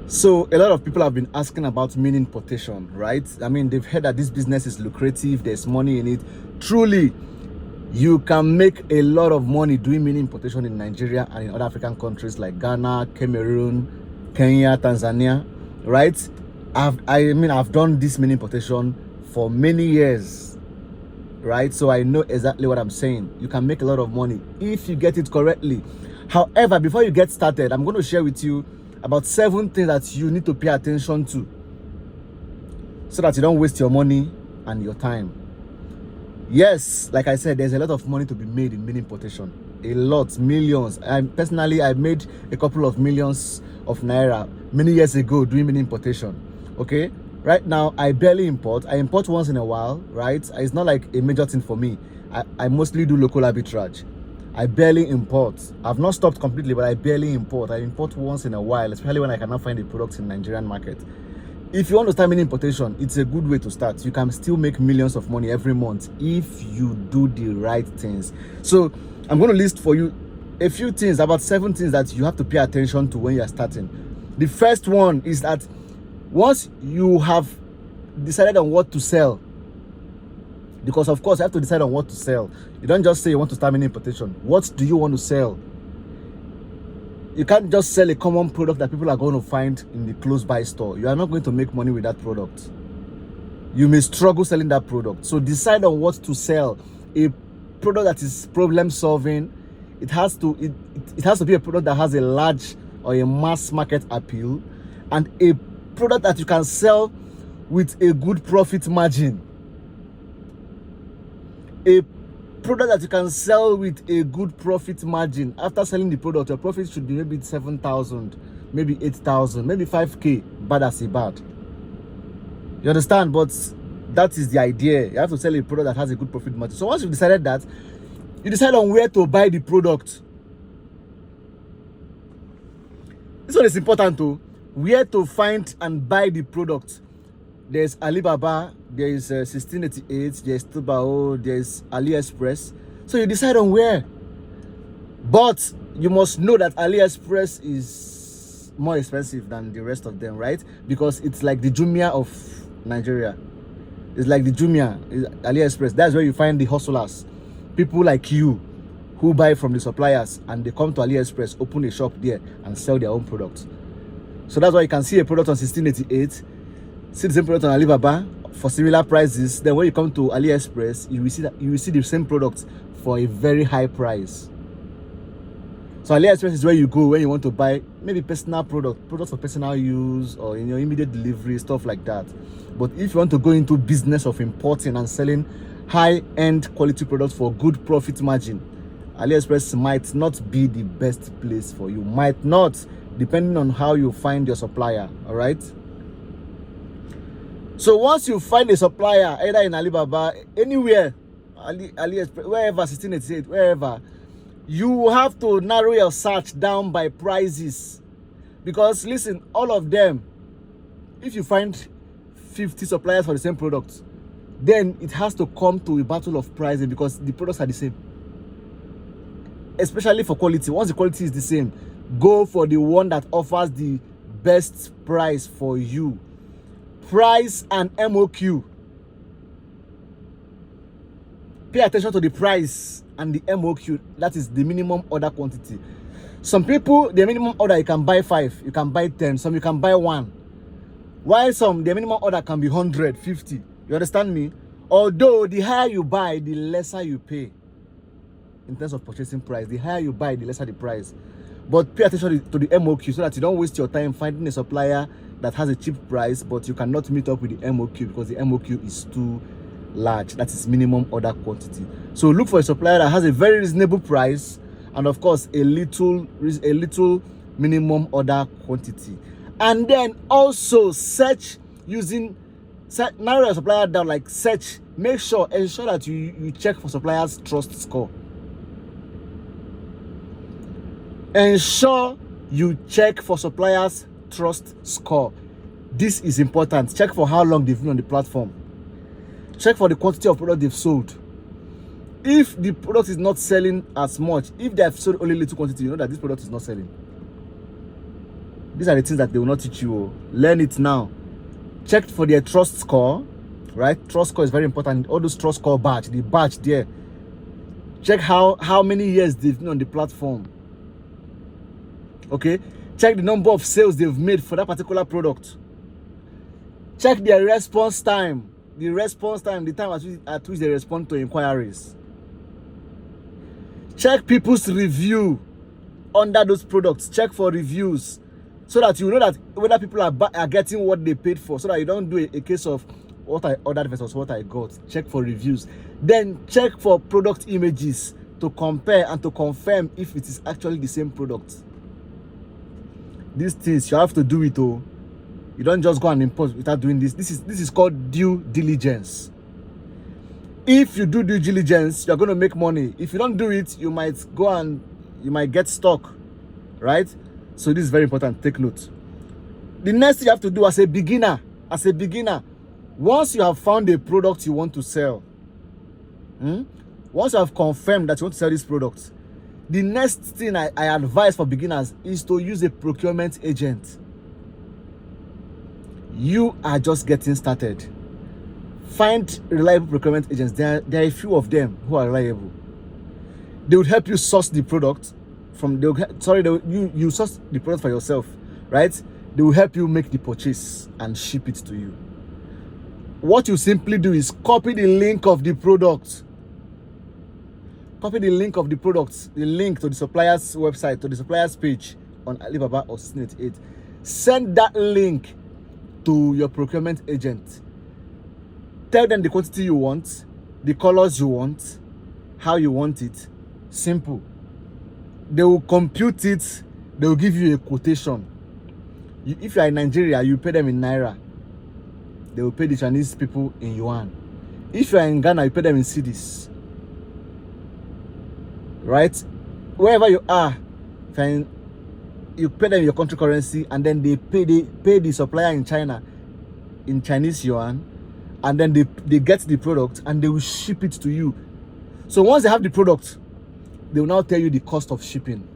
So a lot of people have been asking about mini importation, right? I mean, they've heard that this business is lucrative, there's money in it. Truly, you can make a lot of money doing mini importation in Nigeria and in other African countries like Ghana, Cameroon, Kenya, Tanzania, right? I've done this mini importation for many years, right? So I know exactly what I'm saying. You can make a lot of money if you get it correctly. However, before you get started, I'm going to share with you about 7 things that you need to pay attention to so that you don't waste your money and your time. Yes, like I said, there's a lot of money to be made in mini importation. A lot, millions. I made a couple of millions of naira many years ago doing mini importation. Okay, right now I barely import. I import once in a while, right? It's not like a major thing for me. I mostly do local arbitrage. I barely import. I've not stopped completely, but I barely import. I import once in a while, especially when I cannot find the products in the Nigerian market. If you want to start mini importation, it's a good way to start. You can still make millions of money every month if you do the right things. So I'm going to list for you a few things, about 7 things that you have to pay attention to when you're starting. The first one is that once you have decided on what to sell, because of course you have to decide on what to sell. You don't just say you want to start mini importation. What do you want to sell? You can't just sell a common product that people are going to find in the close by store. You are not going to make money with that product. You may struggle selling that product. So decide on what to sell. A product that is problem solving. It has to be a product that has a large or a mass market appeal, and a product that you can sell with a good profit margin. A product that you can sell with a good profit margin. After selling the product, your profit should be maybe 7,000, maybe 8,000, maybe 5k. Bad as a bad. You understand? But that is the idea. You have to sell a product that has a good profit margin. So once you've decided that, you decide on where to buy the product. This one is important too. Where to find and buy the product. There's Alibaba, there is 1688, there's Supplier, there's Aliexpress. So you decide on where. But you must know that Aliexpress is more expensive than the rest of them, right? Because it's like the Jumia of Nigeria. It's like the Jumia, Aliexpress. That's where you find the hustlers. People like you who buy from the suppliers and they come to Aliexpress, open a shop there and sell their own products. So that's why you can see a product on 1688, see the same product on Alibaba for similar prices. Then when you come to Aliexpress, you will see the same product for a very high price. So Aliexpress is where you go when you want to buy maybe personal products for personal use or in your immediate delivery, stuff like that. But if you want to go into business of importing and selling high-end quality products for good profit margin, Aliexpress might not be the best place for you. Might not, depending on how you find your supplier. All right. So once you find a supplier, either in Alibaba, anywhere, Aliexpress, wherever, 1688, wherever, you have to narrow your search down by prices. Because listen, all of them, if you find 50 suppliers for the same product, then it has to come to a battle of pricing because the products are the same. Especially for quality. Once the quality is the same, go for the one that offers the best price for you. Price and MOQ. Pay attention to the price and the MOQ. That is the minimum order quantity. Some people, their minimum order, you can buy 5, you can buy 10, some you can buy 1. While some, their minimum order can be 100, 50. You understand me? Although the higher you buy, the lesser you pay. In terms of purchasing price, the higher you buy, the lesser the price. But pay attention to the MOQ so that you don't waste your time finding a supplier that has a cheap price, but you cannot meet up with the MOQ because the MOQ is too large. That is minimum order quantity. So look for a supplier that has a very reasonable price and of course a little minimum order quantity. And then also narrow your supplier down, like search, ensure that you check for suppliers' trust score. Ensure you check for suppliers' trust score. This is important. Check for how long they've been on the platform. Check for the quantity of product they've sold. If the product is not selling as much, if they have sold only little quantity, you know that this product is not selling. These are the things that they will not teach you. Oh. Learn it now. Check for their trust score, right? Trust score is very important. All those trust score badge, the badge there. Check how many years they've been on the platform. Okay? Check the number of sales they've made for that particular product. Check their response time. The response time, the time at which they respond to inquiries. Check people's review under those products. Check for reviews so that you know that whether people are getting what they paid for, so that you don't do a case of what I ordered versus what I got. Check for reviews. Then check for product images to compare and to confirm if it is actually the same product. These things you have to do it. Oh, you don't just go and import without doing this. This is called due diligence. If you do due diligence, you're going to make money. If you don't do it, you might get stuck, right? So this is very important. Take note. The next thing you have to do as a beginner, once you have found a product you want to sell, once you have confirmed that you want to sell this product, the next thing I advise for beginners is to use a procurement agent. You are just getting started. Find reliable procurement agents. There are a few of them who are reliable. They would help you source the product you source the product for yourself, right? They will help you make the purchase and ship it to you. What you simply do is copy the link of the product. Copy the link of the product, the link to the supplier's website, to the supplier's page on Alibaba or 1688. Send that link to your procurement agent. Tell them the quantity you want, the colors you want, how you want it. Simple. They will compute it. They will give you a quotation. If you are in Nigeria, you pay them in Naira. They will pay the Chinese people in Yuan. If you are in Ghana, you pay them in cedis. Right? Wherever you are, you pay them your country currency, and then they pay the supplier in China in Chinese yuan, and then they get the product and they will ship it to you. So once they have the product, they will now tell you the cost of shipping.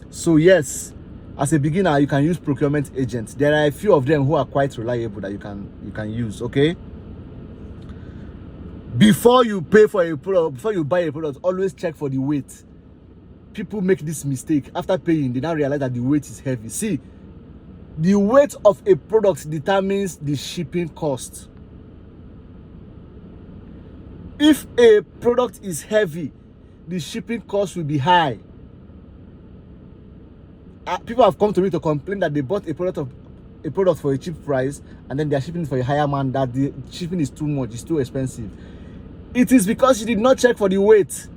So yes, as a beginner, you can use procurement agents. There are a few of them who are quite reliable that you can use. Okay. Before you pay for a product, before you buy a product, always check for the weight. People make this mistake. After paying, they now realize that the weight is heavy. See, the weight of a product determines the shipping cost. If a product is heavy, the shipping cost will be high. People have come to me to complain that they bought a product for a cheap price, and then they are shipping for a higher amount, that the shipping is too much, it's too expensive. It is because you did not check for the weight.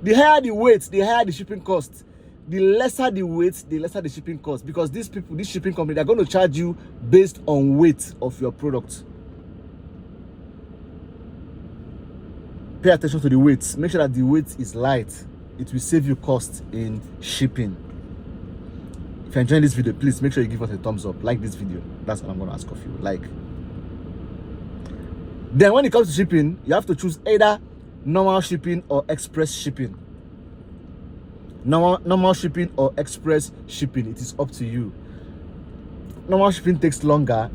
The higher the weight, the higher the shipping cost. The lesser the weight, the lesser the shipping cost. Because these people, this shipping company, they're going to charge you based on weight of your product. Pay attention to the weight. Make sure that the weight is light. It will save you cost in shipping. If you're enjoying this video, please make sure you give us a thumbs up. Like this video. That's what I'm going to ask of you. Like. Then when it comes to shipping, you have to choose either normal shipping or express shipping. Normal shipping or express shipping, it is up to you. Normal shipping takes longer.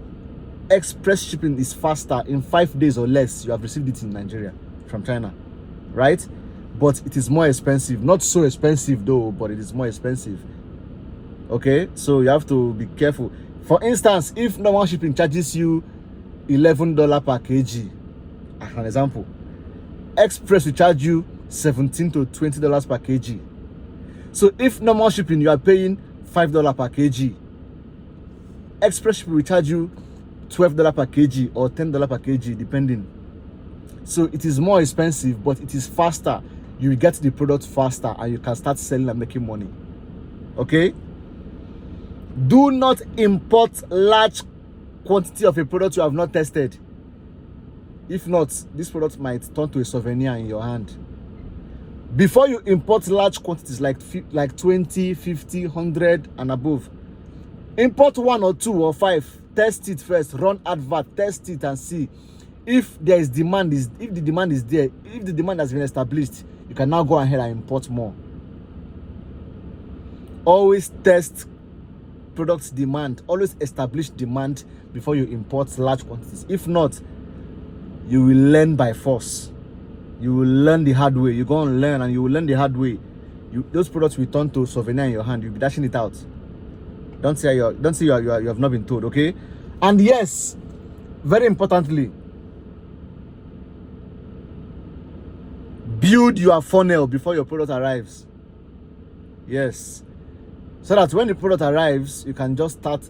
Express shipping is faster. In 5 days or less, you have received it in Nigeria from China, right? But it is more expensive. Not so expensive though, but it is more expensive. Okay, so you have to be careful. For instance, if normal shipping charges you $11 per kg, as an example, express will charge you $17 to $20 per kg. So if normal shipping you are paying $5 per kg, express shipping will charge you $12 per kg or $10 per kg, depending. So it is more expensive, but it is faster. You will get the product faster and you can start selling and making money. Okay? Do not import large quantity of a product you have not tested. If not, this product might turn to a souvenir in your hand. Before you import large quantities like 20, 50, 100 and above, import 1 or 2 or 5. Test it first. Run advert. Test it and see if there is demand. If the demand is there, if the demand has been established, you can now go ahead and import more. Always test product demand. Always establish demand before you import large quantities. If not, you will learn by force. You will learn the hard way. You go and learn, and you will learn the hard way. Those products will turn to souvenir in your hand. You'll be dashing it out. Don't say you have not been told, okay? And yes, very importantly, build your funnel before your product arrives. Yes, so that when the product arrives, you can just start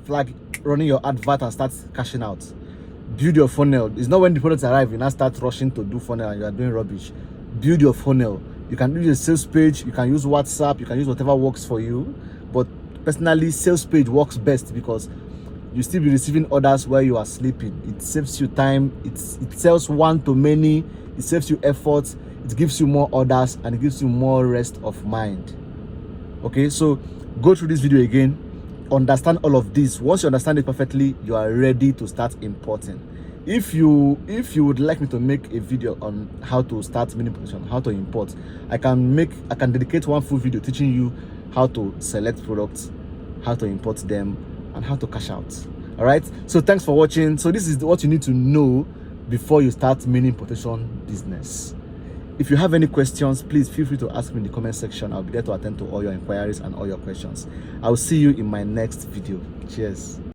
running your advert and start cashing out. Build your funnel. It's not when the products arrive you now start rushing to do funnel and you are doing rubbish. Build your funnel. You can use a sales page, you can use WhatsApp, you can use whatever works for you. But personally, sales page works best because you still be receiving orders while you are sleeping. It saves you time. It sells one to many. It saves you effort. It gives you more orders and it gives you more rest of mind. Okay, so go through this video again. Understand all of this. Once you understand it perfectly, you are ready to start importing. If you would like me to make a video on how to start mini importation, how to import, I can dedicate one full video teaching you how to select products, how to import them, and how to cash out. All right, so thanks for watching. So this is what you need to know before you start mini importation business. If you have any questions, please feel free to ask me in the comment section. I'll be there to attend to all your inquiries and all your questions. I will see you in my next video. Cheers.